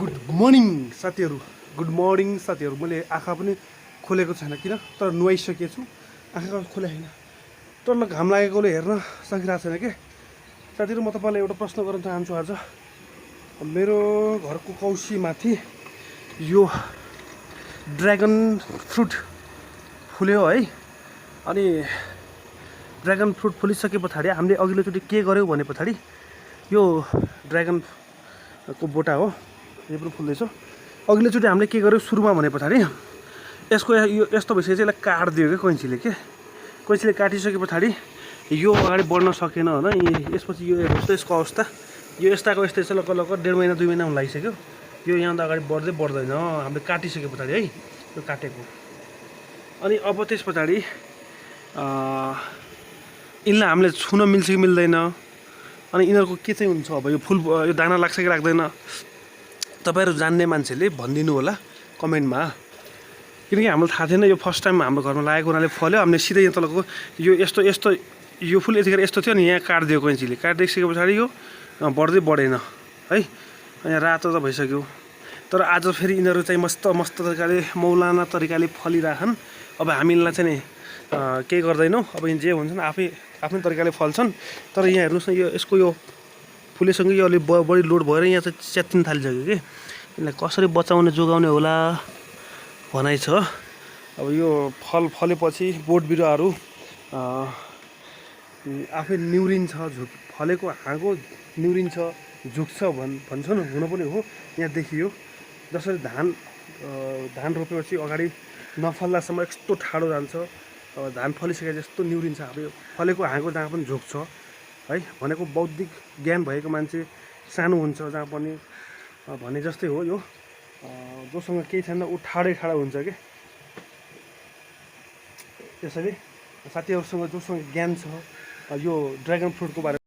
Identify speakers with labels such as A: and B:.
A: Good morning साथीहरू, good morning साथीहरू। मैले आँखा पनि खोलेको छैन किन, तर नुहाइसकेको छु। आँखा खोले होइन, टल्ल घाम लागेकोले हेर्न सकिरहेको छैन के साथीहरू। म तपाईँलाई एउटा प्रश्न गर्न चाहन्छु। आज मेरो घरको कौसीमाथि यो ड्र्यागन फ्रुट फुल्यो है। अनि ड्र्यागन फ्रुट फुलिसके पछाडि हामीले अघिल्लोचोटि के गर्यौँ भने पछाडि यो ड्र्यागनको बोटा हो, यो पनि फुल्दैछ। अघिल्लोचोटि हामीले के गर्यौँ सुरुमा भने पछाडि यसको यो यस्तो भइसकेपछि यसलाई काटिदियो क्या कैँचीले काटिसके पछाडि यो अगाडि बढ्न सकेन होइन। यसपछि यो हेर्नुहोस् त यसको अवस्था, यो यस्ताको यस्तै छ। लगभग 1.5 महिना 2 महिना हुन लागिसक्यो। यो यहाँबाट अगाडि बढ्दै बढ्दैन हामीले काटिसके पछाडि है, यो काटेको। अनि अब त्यस पछाडि यिनलाई हामीले छुन मिल्छ कि मिल्दैन, अनि यिनीहरूको के चाहिँ हुन्छ, अब यो फुल यो दाना लाग्छ कि लाग्दैन, तपाईँहरू जान्ने मान्छेले भनिदिनु होला कमेन्टमा। किनकि हामीलाई थाहा थिएन, यो फर्स्ट टाइम हाम्रो घरमा लागेको हुनाले फल्यो। हामीले सिधै यहाँ तलको यो यस्तो यो फुल यतिखेर यस्तो थियो नि, यहाँ काटिदियो कैँचीले। काटिदिइसके पछाडि यो बढ्दै बढेन है, यहाँ रातो त भइसक्यो। तर आज फेरि यिनीहरू चाहिँ मस्त तरिकाले मौलाना तरिकाले फलिरहेछन्। अब हामीलाई चाहिँ नि केही गर्दैनौँ। अब जे हुन्छ नि आफ्नै तरिकाले फल्छन्। तर यहाँ हेर्नुहोस् न, यो यसको यो फुलेसँगै यो अलिक बढी लोड भएर यहाँ चाहिँ च्यात्तिन थालिसक्यो कि। यसलाई कसरी बचाउने जोगाउने होला भनाइ छ। अब यो फलेपछि बोट बिरुवाहरू आफै निहुरिन्छ, फलेको हाँगो निहुरिन्छ, झुक्छ भन्छन्। हुन पनि हो। यहाँ देखियो जसरी धान रोपेपछि अगाडि नफल्दासम्म यस्तो ठाडो जान्छ, धान फलिसके जस्तो निहुरिन्छ। अब यो फलेको हाँगो जहाँ पनि झुक्छ है। भनेको बौद्धिक ज्ञान भएको मान्छे सानो हुन्छ जहाँ पनि भने जस्तै हो। यो जोसँग केही छैन ऊ ठाडै हुन्छ कि। त्यसैले साथीहरूसँग जोसँग ज्ञान छ यो ड्र्यागन फ्रुटको बारेमा